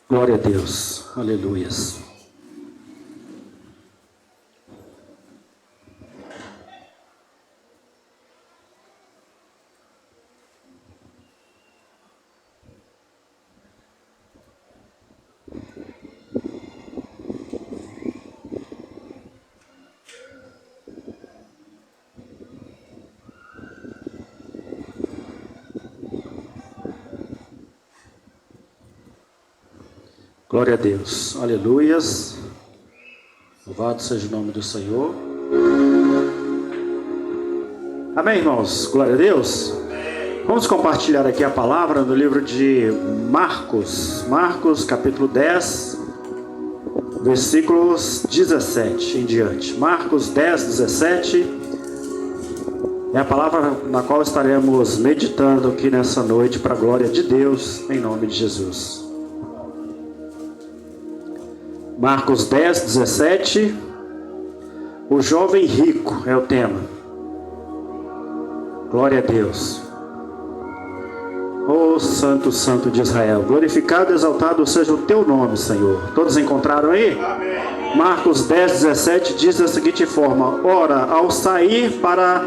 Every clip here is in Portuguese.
Glória a Deus, aleluias. Glória a Deus, aleluias. Louvado seja o nome do Senhor. Amém, irmãos? Glória a Deus. Vamos compartilhar aqui a palavra no livro de Marcos, capítulo 10, versículos 17 em diante. Marcos 10, 17 é a palavra na qual estaremos meditando aqui nessa noite para a glória de Deus, em nome de Jesus. Marcos 10, 17, o jovem rico é o tema. Glória a Deus. Oh Santo, Santo de Israel, glorificado e exaltado seja o teu nome, Senhor. Todos encontraram aí? Amém. Marcos 10, 17 diz da seguinte forma: ora, ao sair para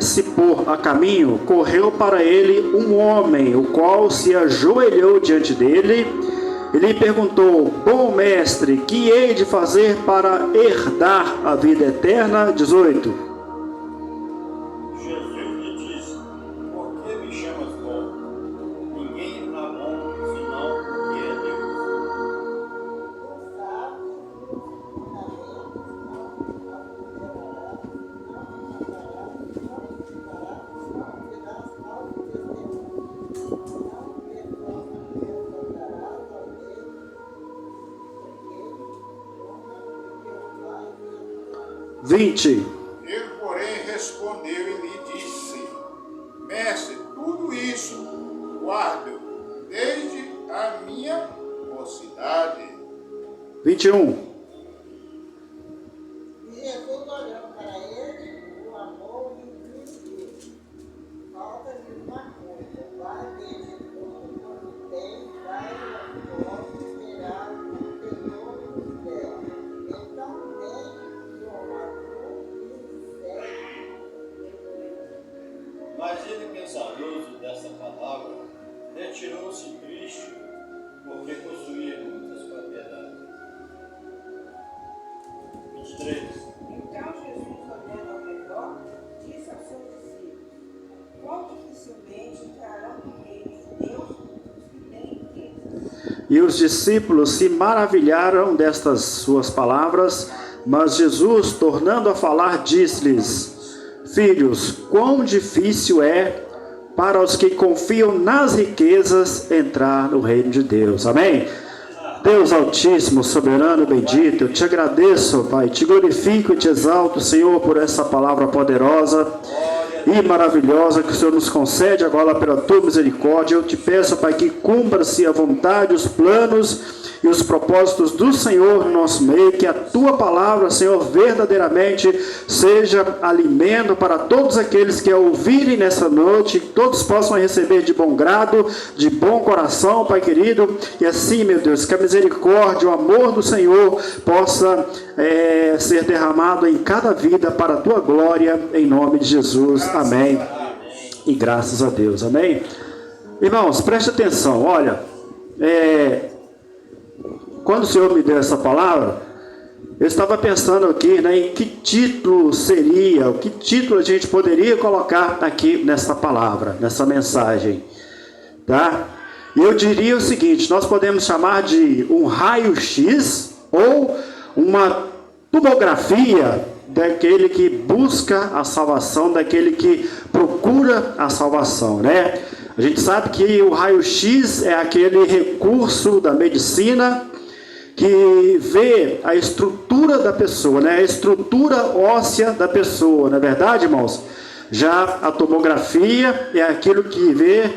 se pôr a caminho, correu para ele um homem, o qual se ajoelhou diante dele. Ele perguntou: bom mestre, que hei de fazer para herdar a vida eterna? 18. Jesus lhe disse: por que me chamas bom? Ninguém é bom senão o que é Deus. Ele, porém, respondeu e lhe disse: mestre, tudo isso guardo desde a minha mocidade. 21. E Jesus olhando para ele, o amor lhe disse: falta-lhe uma coisa, vai vender tudo quanto tem, vai ao pobre e terá um tesouro no céu. Então vem Mas ele, pensaroso dessa palavra, retirou-se triste, porque possuía muitas propriedades. 23. Então Jesus, olhando ao redor, disse aos seus discípulos: quão dificilmente entrarão no reino de Deus os que têm riquezas. E os discípulos se maravilharam destas suas palavras, mas Jesus, tornando a falar, disse-lhes: filhos, quão difícil é para os que confiam nas riquezas entrar no reino de Deus. Amém? Deus Altíssimo, soberano, bendito, eu te agradeço, Pai, te glorifico e te exalto, Senhor, por essa palavra poderosa e maravilhosa que o Senhor nos concede agora pela tua misericórdia. Eu te peço, Pai, que cumpra-se a vontade, os planos e os propósitos do Senhor no nosso meio, que a tua palavra, Senhor, verdadeiramente seja alimento para todos aqueles que a ouvirem nessa noite, que todos possam receber de bom grado, de bom coração, Pai querido, e assim, meu Deus, que a misericórdia, o amor do Senhor possa ser derramado em cada vida para a tua glória, em nome de Jesus, amém, e graças a Deus, amém. Irmãos, preste atenção, olha, quando o Senhor me deu essa palavra, eu estava pensando aqui, em que título seria, o que título a gente poderia colocar aqui nessa palavra, nessa mensagem, tá? E eu diria o seguinte: nós podemos chamar de um raio-x ou uma tomografia daquele que busca a salvação, daquele que procura a salvação, né? A gente sabe que o raio-x é aquele recurso da medicina que vê a estrutura da pessoa, né? A estrutura óssea da pessoa, não é verdade, irmãos? Já a tomografia é aquilo que vê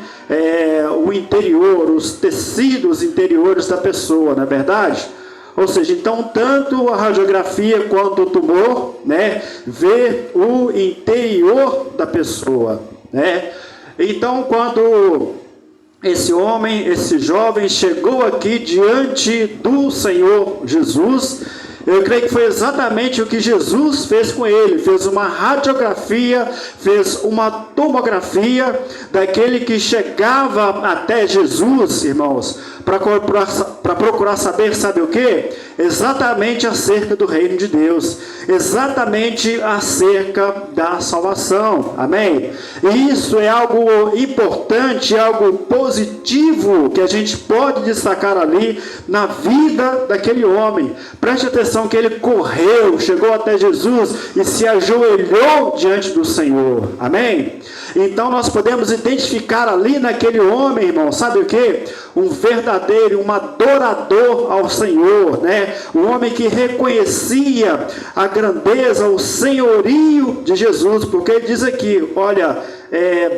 o interior, os tecidos interiores da pessoa, não é verdade? Ou seja, então tanto a radiografia quanto o tumor, né, vê o interior da pessoa, né? Então quando esse homem, esse jovem chegou aqui diante do Senhor Jesus. Eu creio que foi exatamente o que Jesus fez com ele. Fez uma radiografia, fez uma tomografia daquele que chegava até Jesus, irmãos, para procurar saber, sabe o que? Exatamente acerca do reino de Deus, exatamente acerca da salvação, amém? E isso é algo importante, algo positivo que a gente pode destacar ali na vida daquele homem. Preste atenção que ele correu, chegou até Jesus e se ajoelhou diante do Senhor, amém? Então nós podemos identificar ali naquele homem, irmão, sabe o que? Um verdadeiro, um adorador ao Senhor, né? Um homem que reconhecia a grandeza, o senhorio de Jesus, porque ele diz aqui, olha,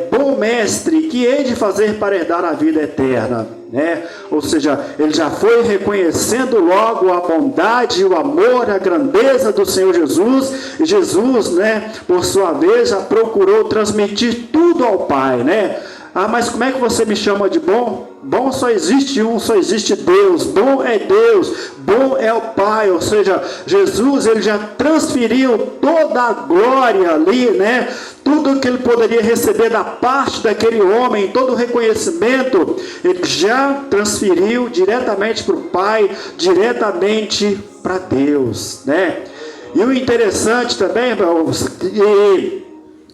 bom mestre, que hei de fazer para herdar a vida eterna, né? Ou seja, ele já foi reconhecendo logo a bondade, o amor, a grandeza do Senhor Jesus, e Jesus, né, por sua vez, já procurou transmitir tudo ao Pai, né? Ah, mas como é que você me chama de bom? Bom só existe um, só existe Deus. Bom é Deus, bom é o Pai. Ou seja, Jesus, ele já transferiu toda a glória ali, né? Tudo que ele poderia receber da parte daquele homem, todo o reconhecimento, ele já transferiu diretamente para o Pai, diretamente para Deus, né? E o interessante também, irmãos, que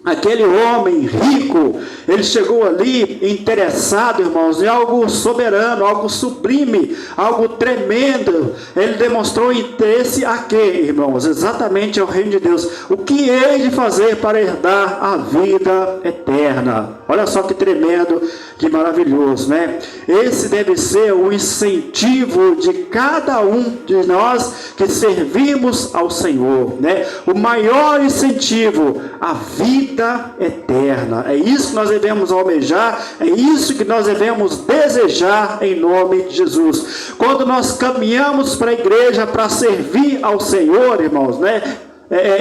aquele homem rico, ele chegou ali interessado, irmãos, em algo soberano, algo sublime, algo tremendo. Ele demonstrou interesse a quê, irmãos? Exatamente ao reino de Deus. O que hei de fazer para herdar a vida eterna? Olha só que tremendo, que maravilhoso, né? Esse deve ser o incentivo de cada um de nós que servimos ao Senhor, né? O maior incentivo, a vida eterna. É isso que nós devemos almejar, é isso que nós devemos desejar em nome de Jesus. Quando nós caminhamos para a igreja para servir ao Senhor, irmãos, né?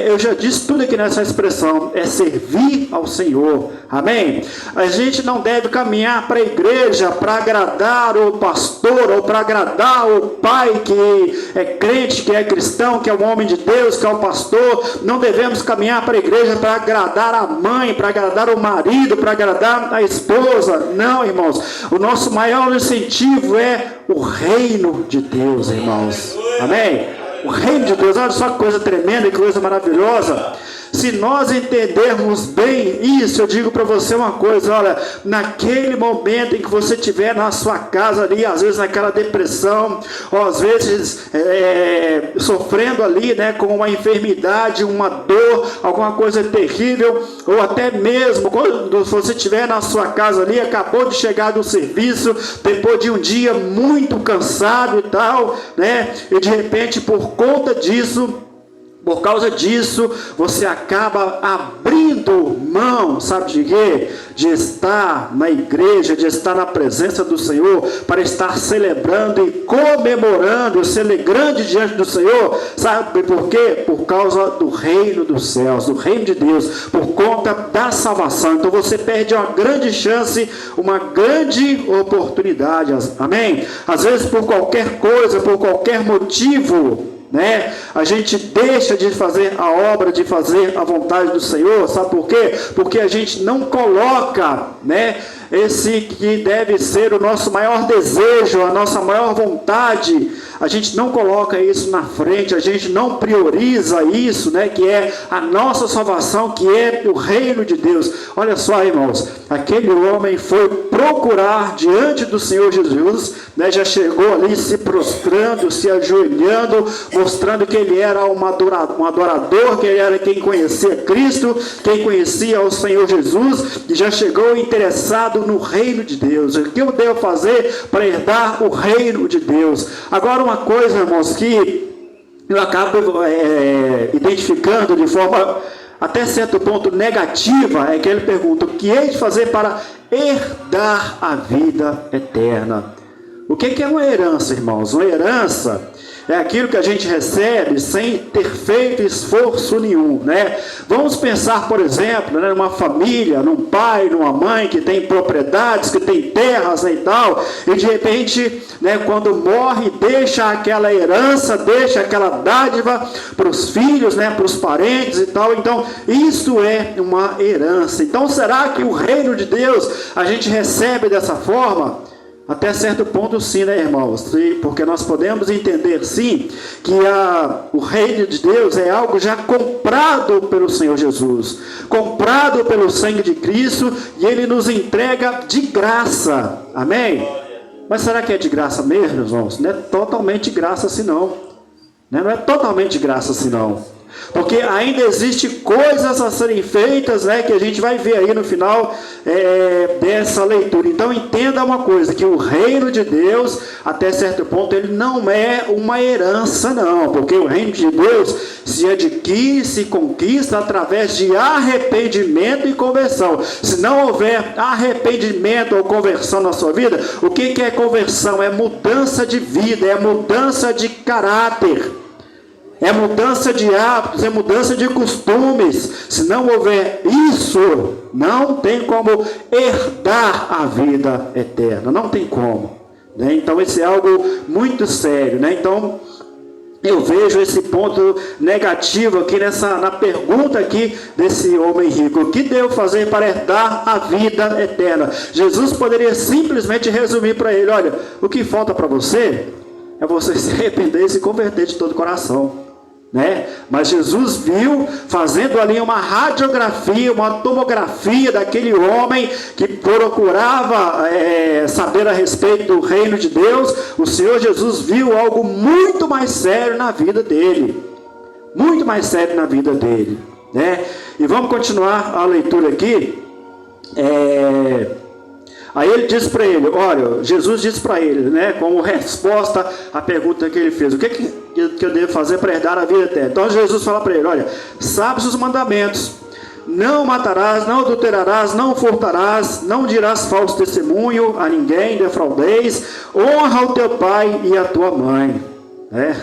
Eu já disse tudo aqui nessa expressão, é servir ao Senhor, amém? A gente não deve caminhar para a igreja para agradar o pastor, ou para agradar o pai que é crente, que é cristão, que é um homem de Deus, que é o pastor. Não devemos caminhar para a igreja para agradar a mãe, para agradar o marido, para agradar a esposa. Não, irmãos, o nosso maior incentivo é o reino de Deus, irmãos, amém? O reino de Deus, olha só que coisa tremenda, que coisa maravilhosa. Se nós entendermos bem isso, eu digo para você uma coisa, olha, naquele momento em que você estiver na sua casa ali, às vezes naquela depressão, ou às vezes sofrendo ali, né, com uma enfermidade, uma dor, alguma coisa terrível, ou até mesmo quando você estiver na sua casa ali, acabou de chegar do serviço, depois de um dia muito cansado e tal, né, e de repente por conta disso, por causa disso, você acaba abrindo mão, sabe de quê? De estar na igreja, de estar na presença do Senhor, para estar celebrando e comemorando, celebrando diante do Senhor. Sabe por quê? Por causa do reino dos céus, do reino de Deus, por conta da salvação. Então você perde uma grande chance, uma grande oportunidade, amém? Às vezes por qualquer coisa, por qualquer motivo, né? A gente deixa de fazer a obra, de fazer a vontade do Senhor. Sabe por quê? Porque a gente não coloca, né, esse que deve ser o nosso maior desejo, a nossa maior vontade, a gente não coloca isso na frente, a gente não prioriza isso, né, que é a nossa salvação, que é o reino de Deus. Olha só, irmãos, aquele homem foi procurar diante do Senhor Jesus, né, já chegou ali se prostrando, se ajoelhando, mostrando que ele era um adorador, que ele era quem conhecia Cristo, quem conhecia o Senhor Jesus, e já chegou interessado no reino de Deus. O que eu devo fazer para herdar o reino de Deus? Agora, uma coisa, irmãos, que eu acabo identificando de forma até certo ponto negativa, é que ele pergunta: o que hei de fazer para herdar a vida eterna? O que é uma herança, irmãos? Uma herança é aquilo que a gente recebe sem ter feito esforço nenhum, né? Vamos pensar, por exemplo, né, numa família, num pai, numa mãe que tem propriedades, que tem terras, né, e tal, e de repente, né, quando morre, deixa aquela herança, deixa aquela dádiva para os filhos, né, para os parentes e tal. Então, isso é uma herança. Então, será que o reino de Deus a gente recebe dessa forma? Até certo ponto sim, né, irmãos? Porque nós podemos entender sim que o reino de Deus é algo já comprado pelo Senhor Jesus, comprado pelo sangue de Cristo, e Ele nos entrega de graça. Amém? Mas será que é de graça mesmo, irmãos? Não é totalmente de graça assim não. Não é totalmente de graça assim não. Porque ainda existe coisas a serem feitas, né, que a gente vai ver aí no final dessa leitura. Então entenda uma coisa, que o reino de Deus, até certo ponto, ele não é uma herança não, porque o reino de Deus se adquire, se conquista através de arrependimento e conversão. Se não houver arrependimento ou conversão na sua vida, o que é conversão? É mudança de vida, é mudança de caráter, é mudança de hábitos, é mudança de costumes. Se não houver isso, não tem como herdar a vida eterna, não tem como, né? Então isso é algo muito sério, né? Então eu vejo esse ponto negativo aqui na pergunta aqui desse homem rico: o que devo fazer para herdar a vida eterna? Jesus poderia simplesmente resumir para ele: olha, o que falta para você é você se arrepender e se converter de todo o coração, né? Mas Jesus viu, fazendo ali uma radiografia, uma tomografia daquele homem que procurava saber a respeito do reino de Deus. O Senhor Jesus viu algo muito mais sério na vida dele, muito mais sério na vida dele, né? E vamos continuar a leitura aqui. Aí ele diz para ele, olha, Jesus disse para ele, né, como resposta à pergunta que ele fez: o que eu devo fazer para herdar a vida eterna? Então Jesus fala para ele: olha, sabes os mandamentos: não matarás, não adulterarás, não furtarás, não dirás falso testemunho a ninguém, defraudeis, honra o teu pai e a tua mãe, né?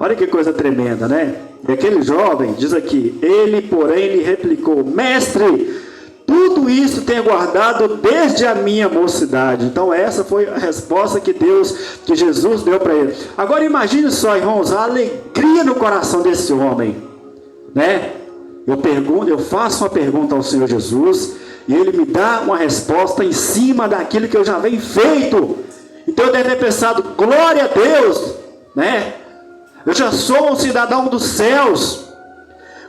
Olha que coisa tremenda, né? E aquele jovem diz aqui: ele porém lhe replicou: mestre, tudo isso tenho guardado desde a minha mocidade. Então essa foi a resposta que Jesus deu para ele. Agora imagine só, irmãos, a alegria no coração desse homem, né? Eu faço uma pergunta ao Senhor Jesus e Ele me dá uma resposta em cima daquilo que eu já venho feito. Então eu deve ter pensado: glória a Deus, né? Eu já sou um cidadão dos céus.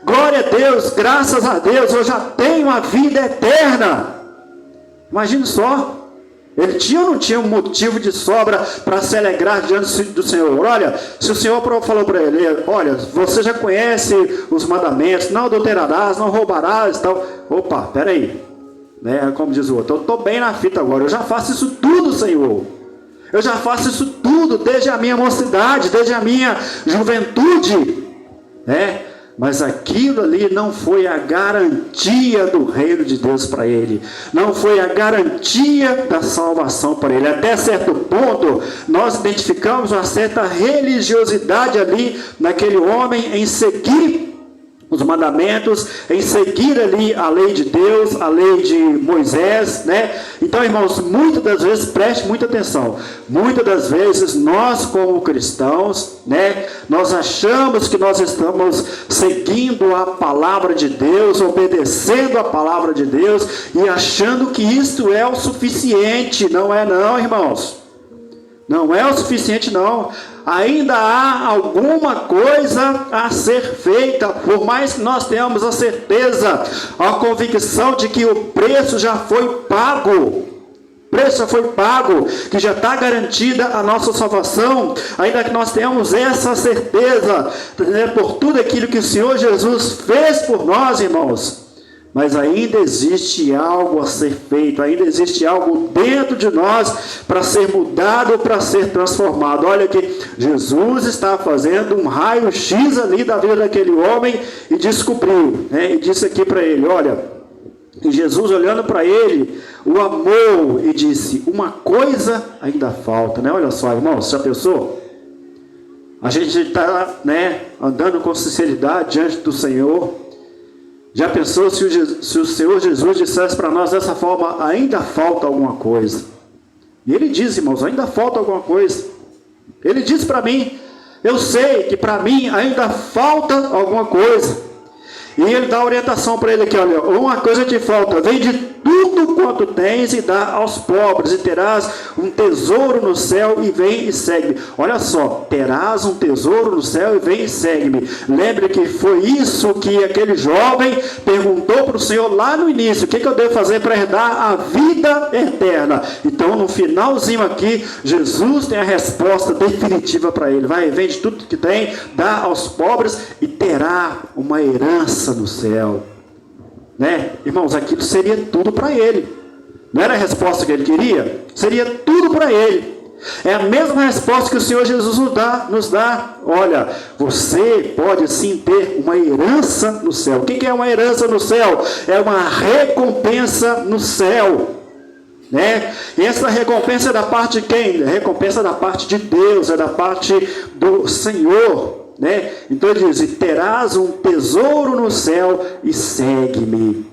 Glória a Deus, graças a Deus, eu já tenho a vida eterna. Imagine só, ele tinha ou não tinha um motivo de sobra para se alegrar diante do Senhor? Olha, se o Senhor falou para ele: olha, você já conhece os mandamentos: não adulterarás, não roubarás e tal. Opa, peraí, né? Como diz o outro, eu estou bem na fita agora, eu já faço isso tudo, Senhor. Eu já faço isso tudo desde a minha mocidade, desde a minha juventude, né? Mas aquilo ali não foi a garantia do reino de Deus para ele, não foi a garantia da salvação para ele. Até certo ponto nós identificamos uma certa religiosidade ali naquele homem em seguir os mandamentos, em seguir ali a lei de Deus, a lei de Moisés, né? Então, irmãos, muitas das vezes, preste muita atenção, muitas das vezes nós como cristãos, né, nós achamos que nós estamos seguindo a palavra de Deus, obedecendo a palavra de Deus e achando que isto é o suficiente. Não é não, irmãos, não é o suficiente não. Ainda há alguma coisa a ser feita, por mais que nós tenhamos a certeza, a convicção de que o preço já foi pago. O preço já foi pago, que já está garantida a nossa salvação. Ainda que nós tenhamos essa certeza, né, por tudo aquilo que o Senhor Jesus fez por nós, irmãos, mas ainda existe algo a ser feito, ainda existe algo dentro de nós para ser mudado, para ser transformado. Olha que Jesus está fazendo um raio-x ali da vida daquele homem e descobriu, né? E disse aqui para ele, olha, e Jesus olhando para ele, o amou e disse: uma coisa ainda falta, né? Olha só, irmãos, já pensou? A gente está, né, andando com sinceridade diante do Senhor. Já pensou se o Senhor Jesus dissesse para nós dessa forma: ainda falta alguma coisa? E Ele diz, irmãos, ainda falta alguma coisa. Ele diz para mim: eu sei que para mim ainda falta alguma coisa. E Ele dá orientação para ele aqui: olha, uma coisa te falta, vende tudo quanto tens e dá aos pobres, e terás um tesouro no céu, e vem e segue-me. Olha só, terás um tesouro no céu e vem e segue-me. Lembre que foi isso que aquele jovem perguntou para o Senhor lá no início: o que eu devo fazer para herdar a vida eterna? Então no finalzinho aqui, Jesus tem a resposta definitiva para ele: vai, vende tudo que tem, dá aos pobres e terá uma herança no céu. Né? Irmãos, aquilo seria tudo para ele. Não era a resposta que ele queria? Seria tudo para ele. É a mesma resposta que o Senhor Jesus nos dá. Olha, você pode sim ter uma herança no céu. O que é uma herança no céu? É uma recompensa no céu. Né? E essa recompensa é da parte de quem? A recompensa é da parte de Deus, é da parte do Senhor. Né? Então ele diz: e terás um tesouro no céu e segue-me.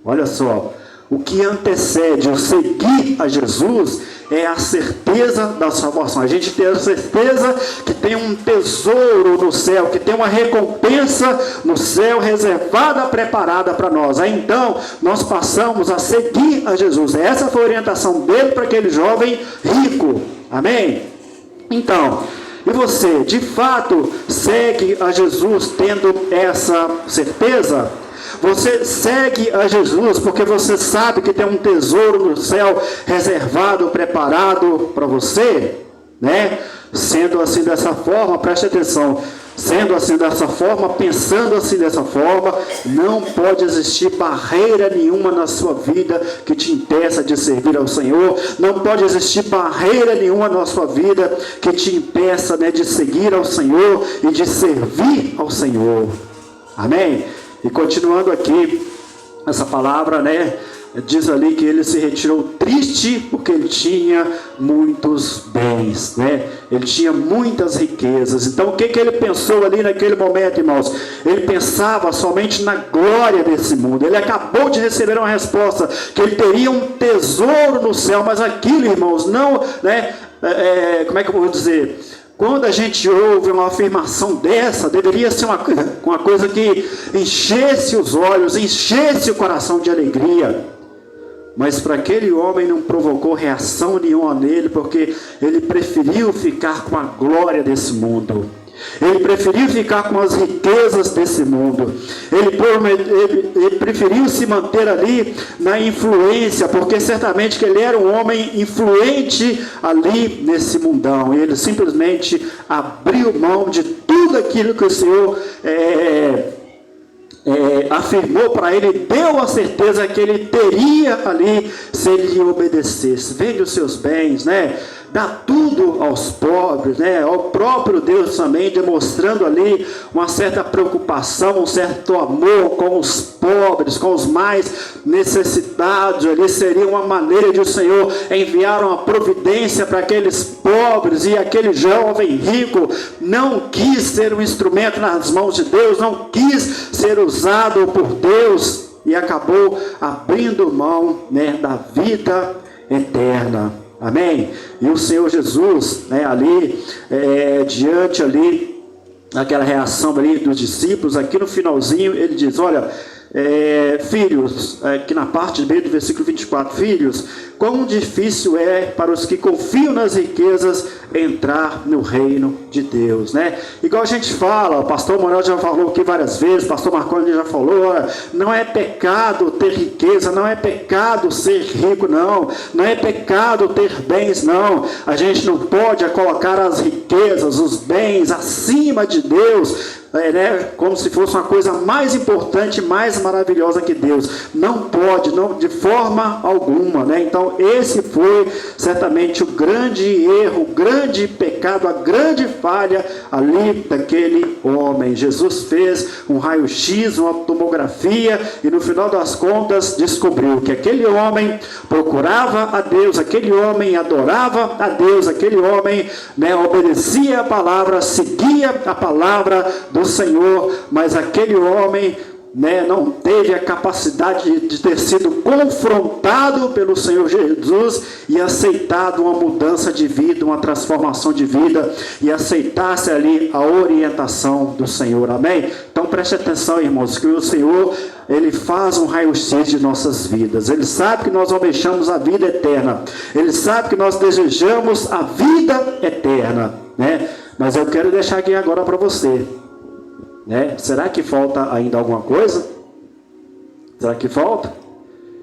Olha só, o que antecede o seguir a Jesus é a certeza da salvação. A gente tem a certeza que tem um tesouro no céu, que tem uma recompensa no céu reservada, preparada para nós. Aí então nós passamos a seguir a Jesus. Essa foi a orientação dele para aquele jovem rico. Amém? Então, e você, de fato, segue a Jesus tendo essa certeza? Você segue a Jesus porque você sabe que tem um tesouro no céu reservado, preparado para você? Né? Sendo assim dessa forma, preste atenção, sendo assim dessa forma, pensando assim dessa forma, não pode existir barreira nenhuma na sua vida que te impeça de servir ao Senhor. Não pode existir barreira nenhuma na sua vida que te impeça, né, de seguir ao Senhor e de servir ao Senhor. Amém? E continuando aqui, essa palavra, né, diz ali que ele se retirou triste porque ele tinha muitos bens, né? Ele tinha muitas riquezas. Então o que ele pensou ali naquele momento, irmãos? Ele pensava somente na glória desse mundo. Ele acabou de receber uma resposta que ele teria um tesouro no céu, mas aquilo, irmãos, não, né? Como é que eu vou dizer? Quando a gente ouve uma afirmação dessa, deveria ser uma coisa que enchesse os olhos, enchesse o coração de alegria. Mas para aquele homem não provocou reação nenhuma nele, porque ele preferiu ficar com a glória desse mundo. Ele preferiu ficar com as riquezas desse mundo. Ele preferiu se manter ali na influência, porque certamente que ele era um homem influente ali nesse mundão. E ele simplesmente abriu mão de tudo aquilo que o Senhor afirmou para ele, deu a certeza que ele teria ali se ele lhe obedecesse. Vende os seus bens, né? Dá tudo aos pobres, né? Ao próprio Deus também, demonstrando ali uma certa preocupação, um certo amor com os pobres, com os mais necessitados. Ali seria uma maneira de o Senhor enviar uma providência para aqueles pobres, e aquele jovem rico não quis ser um instrumento nas mãos de Deus, não quis ser usado por Deus, e acabou abrindo mão, né, da vida eterna. Amém? E o Senhor Jesus, né, ali, diante ali, aquela reação ali dos discípulos, aqui no finalzinho, ele diz: olha, filhos, aqui na parte B do versículo 24, filhos, quão difícil é para os que confiam nas riquezas entrar no reino de Deus, né? Igual a gente fala, o pastor Manuel já falou aqui várias vezes, o pastor Marconi já falou, olha, não é pecado ter riqueza, não é pecado ser rico, não é pecado ter bens, não. A gente não pode colocar as riquezas, os bens acima de Deus, como se fosse uma coisa mais importante, mais maravilhosa que Deus. Não pode, não, de forma alguma, né? Então esse foi certamente o grande erro, o grande pecado, a grande falha ali daquele homem. Jesus fez um raio-x, uma tomografia, e no final das contas descobriu que aquele homem procurava a Deus, aquele homem adorava a Deus, aquele homem, né, obedecia a palavra, seguia a palavra do Senhor, mas aquele homem, né, não teve a capacidade de ter sido confrontado pelo Senhor Jesus e aceitado uma mudança de vida, uma transformação de vida, e aceitasse ali a orientação do Senhor. Amém? Então preste atenção, irmãos, que o Senhor, Ele faz um raio-x de nossas vidas. Ele sabe que nós almejamos a vida eterna, Ele sabe que nós desejamos a vida eterna, né? Mas eu quero deixar aqui agora para você, né? Será que falta ainda alguma coisa? Será que falta?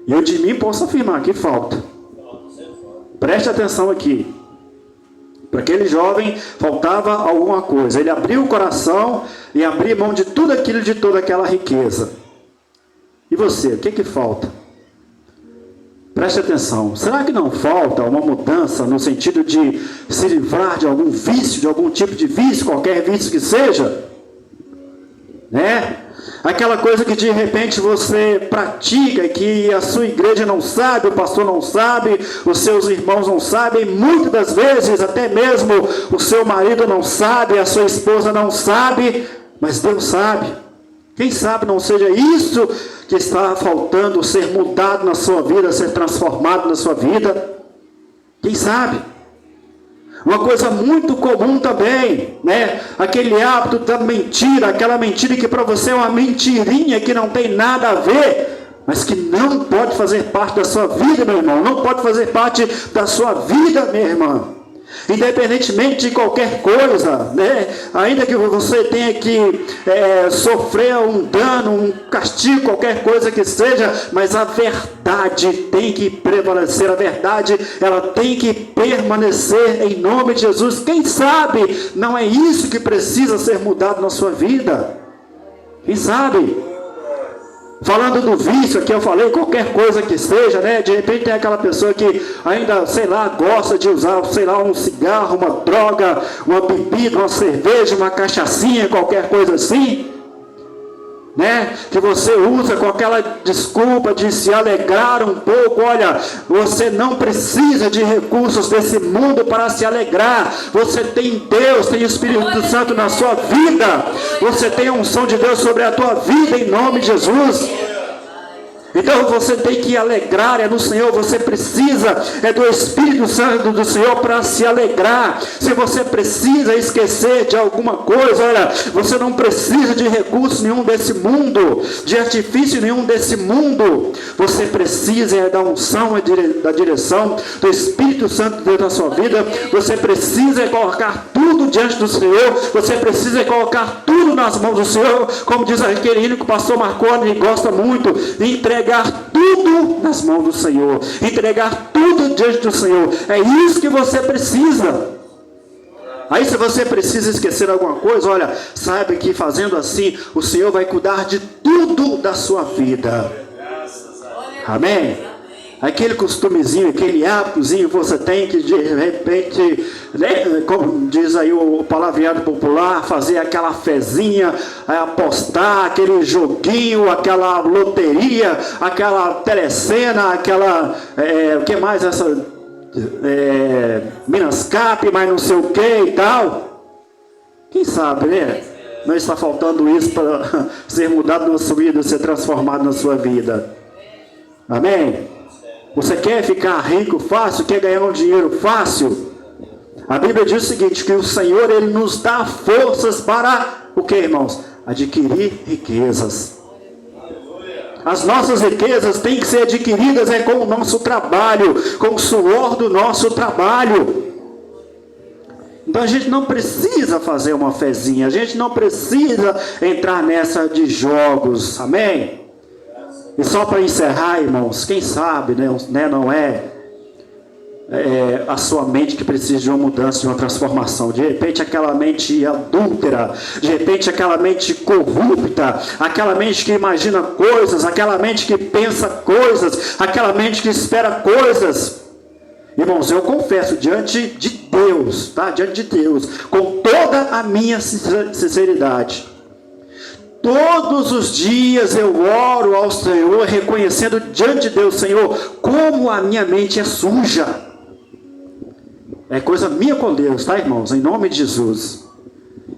Eu de mim posso afirmar que falta. Preste atenção aqui. Para aquele jovem faltava alguma coisa. Ele abriu o coração e abriu mão de tudo aquilo, de toda aquela riqueza. E você, o que falta? Preste atenção. Será que não falta uma mudança no sentido de se livrar de algum vício, de algum tipo de vício, qualquer vício que seja? Né? Aquela coisa que de repente você pratica e que a sua igreja não sabe, o pastor não sabe, os seus irmãos não sabem, muitas das vezes até mesmo o seu marido não sabe, a sua esposa não sabe, mas Deus sabe. Quem sabe não seja isso que está faltando ser mudado na sua vida, ser transformado na sua vida? Quem sabe? Uma coisa muito comum também, né? Aquele hábito da mentira, aquela mentira que para você é uma mentirinha, que não tem nada a ver, mas que não pode fazer parte da sua vida, meu irmão. Não pode fazer parte da sua vida, minha irmã. Independentemente de qualquer coisa, né? Ainda que você tenha que sofrer um dano, um castigo, qualquer coisa que seja, mas a verdade tem que prevalecer, a verdade ela tem que permanecer em nome de Jesus. Quem sabe não é isso que precisa ser mudado na sua vida? Quem sabe? Falando do vício, aqui eu falei qualquer coisa que seja, né? De repente tem aquela pessoa que ainda, sei lá, gosta de usar, sei lá, um cigarro, uma droga, uma bebida, uma cerveja, uma cachaçinha, qualquer coisa assim, né? Que você usa com aquela desculpa de se alegrar um pouco. Olha, você não precisa de recursos desse mundo para se alegrar. Você tem Deus, tem o Espírito Santo na sua vida. Você tem a unção de Deus sobre a tua vida em nome de Jesus. Então você tem que alegrar no Senhor. Você precisa do Espírito Santo do Senhor para se alegrar. Se você precisa esquecer de alguma coisa, olha, você não precisa de recurso nenhum desse mundo, de artifício nenhum desse mundo. Você precisa da unção e da direção do Espírito Santo de Deus na sua vida. Você precisa colocar tudo diante do Senhor. Você precisa colocar tudo nas mãos do Senhor, como diz aquele hino que o pastor Marconi gosta muito, entregar tudo nas mãos do Senhor, entregar tudo diante do Senhor. É isso que você precisa. Aí se você precisa esquecer alguma coisa, olha, saiba que fazendo assim, o Senhor vai cuidar de tudo da sua vida. Amém? Aquele costumezinho, aquele hábitozinho que você tem que de repente, né, como diz aí o palavreado popular, fazer aquela fezinha, apostar, aquele joguinho, aquela loteria, aquela telecena, aquela, o que mais essa, Minascap, mas não sei o que e tal. Quem sabe, né? Não está faltando isso para ser mudado na sua vida, ser transformado na sua vida. Amém? Você quer ficar rico fácil? Quer ganhar um dinheiro fácil? A Bíblia diz o seguinte, que o Senhor, Ele nos dá forças para o que, irmãos? Adquirir riquezas. As nossas riquezas têm que ser adquiridas com o nosso trabalho, com o suor do nosso trabalho. Então a gente não precisa fazer uma fezinha, a gente não precisa entrar nessa de jogos, amém? E só para encerrar, irmãos, quem sabe, né, não é a sua mente que precisa de uma mudança, de uma transformação. De repente aquela mente adúltera, de repente aquela mente corrupta, aquela mente que imagina coisas, aquela mente que pensa coisas, aquela mente que espera coisas. Irmãos, eu confesso diante de Deus, tá? Diante de Deus, com toda a minha sinceridade, todos os dias eu oro ao Senhor, reconhecendo diante de Deus: Senhor, como a minha mente é suja. É coisa minha com Deus, tá, irmãos? Em nome de Jesus.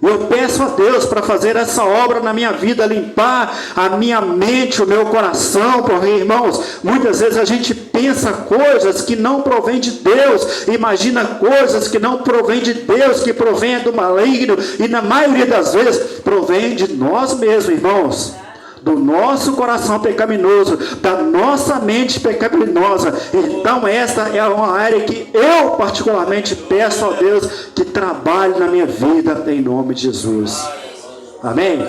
Eu peço a Deus para fazer essa obra na minha vida, limpar a minha mente, o meu coração, porque, irmãos, muitas vezes a gente pensa coisas que não provém de Deus, imagina coisas que não provém de Deus, que provém do maligno, e na maioria das vezes provém de nós mesmos, irmãos, do nosso coração pecaminoso, da nossa mente pecaminosa. Então esta é uma área que eu particularmente peço a Deus que trabalhe na minha vida, em nome de Jesus. Amém?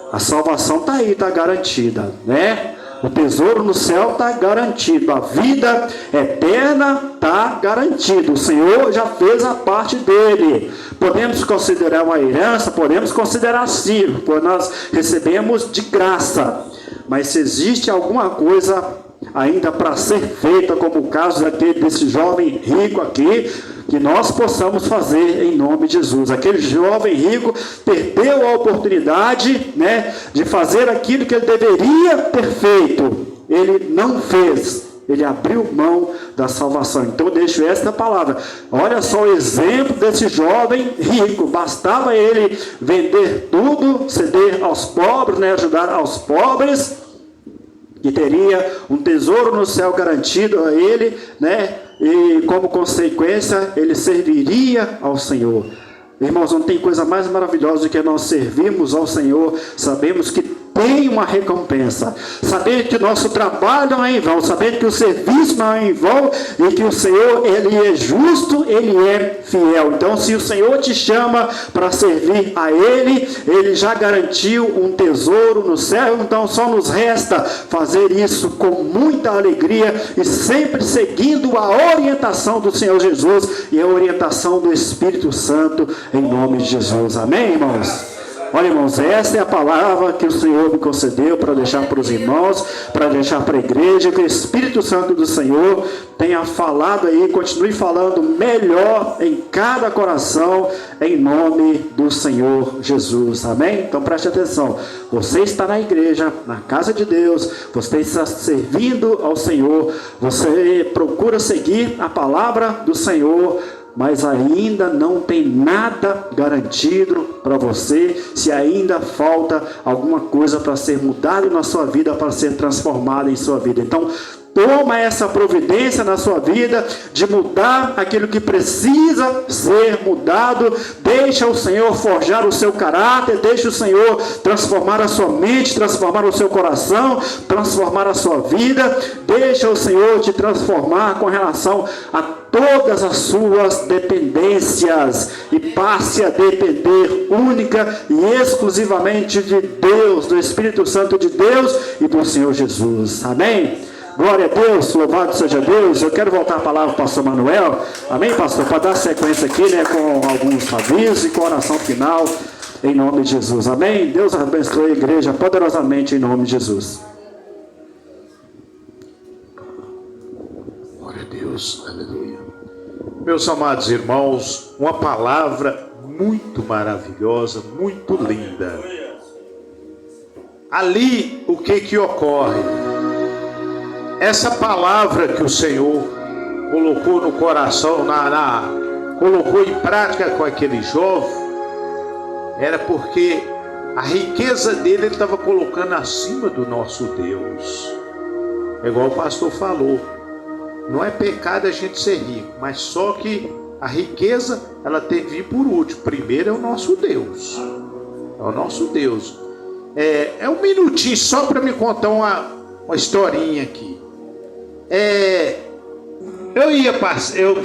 A salvação está aí, está garantida, né? O tesouro no céu está garantido, a vida eterna está garantida. O Senhor já fez a parte dele. Podemos considerar uma herança? Podemos considerar sim, pois nós recebemos de graça. Mas se existe alguma coisa ainda para ser feita, como o caso desse jovem rico aqui, que nós possamos fazer em nome de Jesus. Aquele jovem rico perdeu a oportunidade, né, de fazer aquilo que ele deveria ter feito. Ele não fez. Ele abriu mão da salvação. Então eu deixo esta palavra. Olha só o exemplo desse jovem rico. Bastava ele vender tudo, ceder aos pobres, né, ajudar aos pobres, que teria um tesouro no céu garantido a ele, né? E como consequência ele serviria ao Senhor. Irmãos, não tem coisa mais maravilhosa do que nós servirmos ao Senhor. Sabemos que tem uma recompensa, sabendo que o nosso trabalho não é em vão, sabendo que o serviço não é em vão, e que o Senhor, Ele é justo, Ele é fiel. Então, se o Senhor te chama para servir a Ele, Ele já garantiu um tesouro no céu. Então só nos resta fazer isso com muita alegria e sempre seguindo a orientação do Senhor Jesus e a orientação do Espírito Santo, em nome de Jesus. Amém, irmãos? Olha, irmãos, essa é a palavra que o Senhor me concedeu para deixar para os irmãos, para deixar para a igreja, que o Espírito Santo do Senhor tenha falado aí, continue falando melhor em cada coração, em nome do Senhor Jesus. Amém? Então preste atenção, você está na igreja, na casa de Deus, você está servindo ao Senhor, você procura seguir a palavra do Senhor, mas ainda não tem nada garantido para você, se ainda falta alguma coisa para ser mudado na sua vida, para ser transformado em sua vida. Então, toma essa providência na sua vida, de mudar aquilo que precisa ser mudado. Deixa o Senhor forjar o seu caráter, deixa o Senhor transformar a sua mente, transformar o seu coração, transformar a sua vida. Deixa o Senhor te transformar com relação a todas as suas dependências, e passe a depender única e exclusivamente de Deus, do Espírito Santo de Deus e do Senhor Jesus. Amém? Glória a Deus, louvado seja Deus. Eu quero voltar a palavra para o pastor Manuel. Amém, pastor? Para dar sequência aqui, né, com alguns avisos e com a oração final, em nome de Jesus. Amém? Deus abençoe a igreja poderosamente, em nome de Jesus. Glória a Deus, aleluia. Meus amados irmãos, uma palavra muito maravilhosa, muito linda. Ali, o que ocorre? Essa palavra que o Senhor colocou no coração, colocou em prática com aquele jovem, era porque a riqueza dele ele estava colocando acima do nosso Deus. É igual o pastor falou, não é pecado a gente ser rico, mas só que a riqueza ela tem que vir por último. Primeiro é o nosso Deus. É o nosso Deus. É um minutinho só para me contar uma historinha aqui. Eu